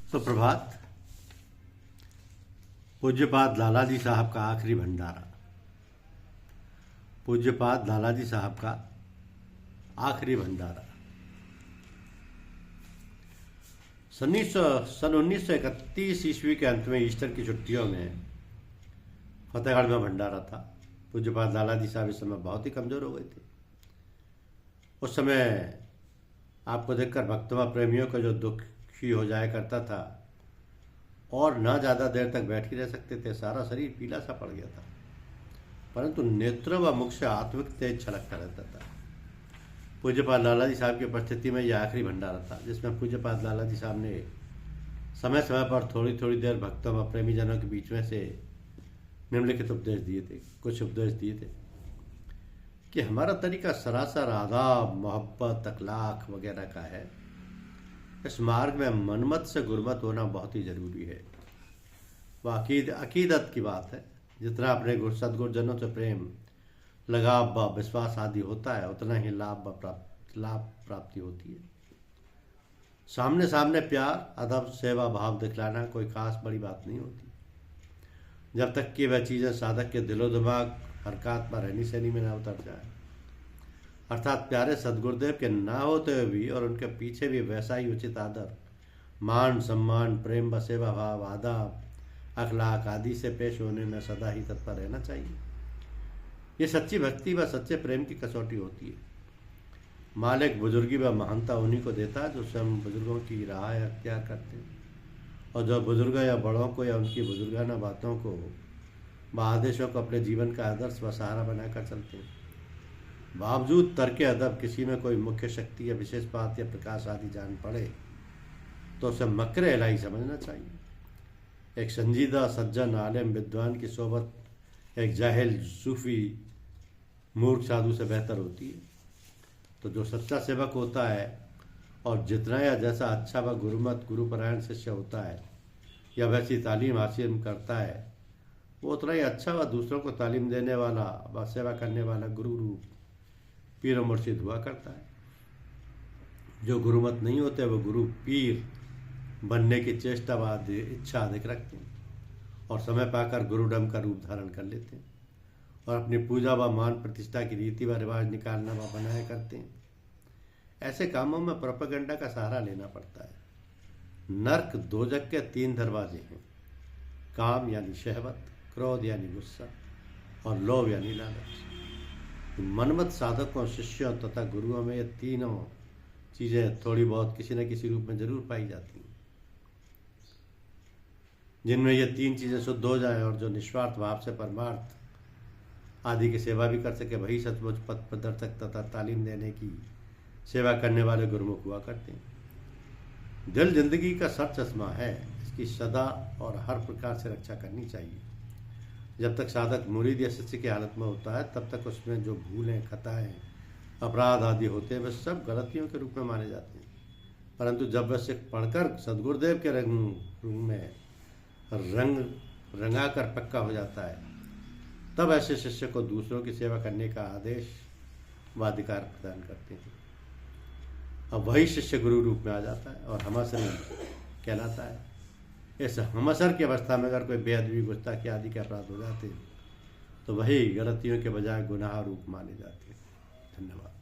सुप्रभात। पूज्यपाद लालाजी साहब का आखिरी भंडारा। पूज्यपाद लालाजी साहब का आखिरी भंडारा। सन 1931 ईस्वी के अंत में ईस्टर की छुट्टियों में फतेहगढ़ में भंडारा था। पूज्यपाद लालाजी साहब इस समय बहुत ही कमज़ोर हो गए थे। उस समय आपको देखकर भक्तवा प्रेमियों का जो दुखी हो जाया करता था और ना ज़्यादा देर तक बैठ ही रह सकते थे। सारा शरीर पीला सा पड़ गया था, परंतु नेत्र व मुख से आत्मिक तेज छलकता रहता था। पूज्यपाद लालाजी साहब की उपस्थिति में यह आखिरी भंडारा था, जिसमें पूज्यपाद लालाजी साहब ने समय समय पर थोड़ी थोड़ी देर भक्तों व प्रेमी जनों के बीच में से निम्नलिखित उपदेश दिए थे। कुछ उपदेश दिए थे कि हमारा तरीका सरासर आदाब, मोहब्बत, अखलाक वगैरह का है। इस मार्ग में मनमत से गुरमत होना बहुत ही ज़रूरी है। वह अकीदत की बात है। जितना अपने सदगुरुजनों से प्रेम, लगाव व विश्वास आदि होता है, उतना ही लाभ प्राप्ति होती है। सामने सामने प्यार, अदब, सेवा भाव दिखलाना कोई खास बड़ी बात नहीं होती, जब तक कि वह चीज़ें साधक के दिलो दिमाग, हरकत व रहनी सहनी में न उतर जाए। अर्थात प्यारे सदगुरुदेव के ना होते हुए भी और उनके पीछे भी वैसा ही उचित आदर, मान, सम्मान, प्रेम व सेवा भाव, आदाब, अखलाक आदि से पेश होने में सदा ही तत्पर रहना चाहिए। ये सच्ची भक्ति व सच्चे प्रेम की कसौटी होती है। मालिक बुजुर्गी व महानता उन्हीं को देता है जो स्वयं बुजुर्गों की राह अख्तियार करते हैं और जो बुजुर्ग या बड़ों को या उनकी बुजुर्गाना बातों को व आदेशों को अपने जीवन का आदर्श व सहारा बनाकर चलते हैं। बावजूद तर्क अदब किसी में कोई मुख्य शक्ति या विशेष बात या प्रकाश आदि जान पड़े तो उसे मक्र इलाही समझना चाहिए। एक संजीदा सज्जन आलिम विद्वान की सोबत एक जाहिल सूफी मूर्ख साधु से बेहतर होती है। तो जो सच्चा सेवक होता है और जितना या जैसा अच्छा व गुरुमत गुरुपरायण शिष्य होता है या वैसी तालीम हासिल करता है, वो उतना ही अच्छा व दूसरों को तालीम देने वाला व सेवा करने वाला गुरु रूप पीर मुर्शिद हुआ करता है। जो गुरुमत नहीं होते वो गुरु पीर बनने की चेष्टा व इच्छा अधिक रखते हैं और समय पाकर गुरुडम का रूप धारण कर लेते हैं और अपनी पूजा व मान प्रतिष्ठा की रीति व रिवाज निकालना व बनाया करते हैं। ऐसे कामों में प्रोपेगेंडा का सहारा लेना पड़ता है। नर्क दोजक के 3 दरवाजे हैं: काम यानी शहवत, क्रोध यानी गुस्सा और लोभ यानी लालच। मनमत साधकों, शिष्यों तथा गुरुओं में ये तीनों चीज़ें थोड़ी बहुत किसी न किसी रूप में जरूर पाई जाती हैं। जिनमें ये 3 चीज़ें शुद्ध हो जाएं और जो निस्वार्थ भाव से परमार्थ आदि की सेवा भी कर सके, वही सचमुच पथ प्रदर्शक तथा तालीम देने की सेवा करने वाले गुरुमुख हुआ करते हैं। दिल जिंदगी का सर चश्मा है, इसकी सदा और हर प्रकार से रक्षा करनी चाहिए। जब तक साधक मुरीद या शिष्य की हालत में होता है, तब तक उसमें जो भूलें, खताएं, अपराध आदि होते हैं, वे सब गलतियों के रूप में माने जाते हैं। परंतु जब वह सिख पढ़कर सदगुरुदेव के रंग में रंगाकर पक्का हो जाता है, तब ऐसे शिष्य को दूसरों की सेवा करने का आदेश व अधिकार प्रदान करते हैं। अब वही शिष्य गुरु रूप में आ जाता है और हमअसर कहलाता है। इस हमअसर की अवस्था में अगर कोई बेअदबी, गुस्ताखी आदि के अपराध हो जाते हैं तो वही गलतियों के बजाय गुनाह रूप माने जाते हैं। धन्यवाद।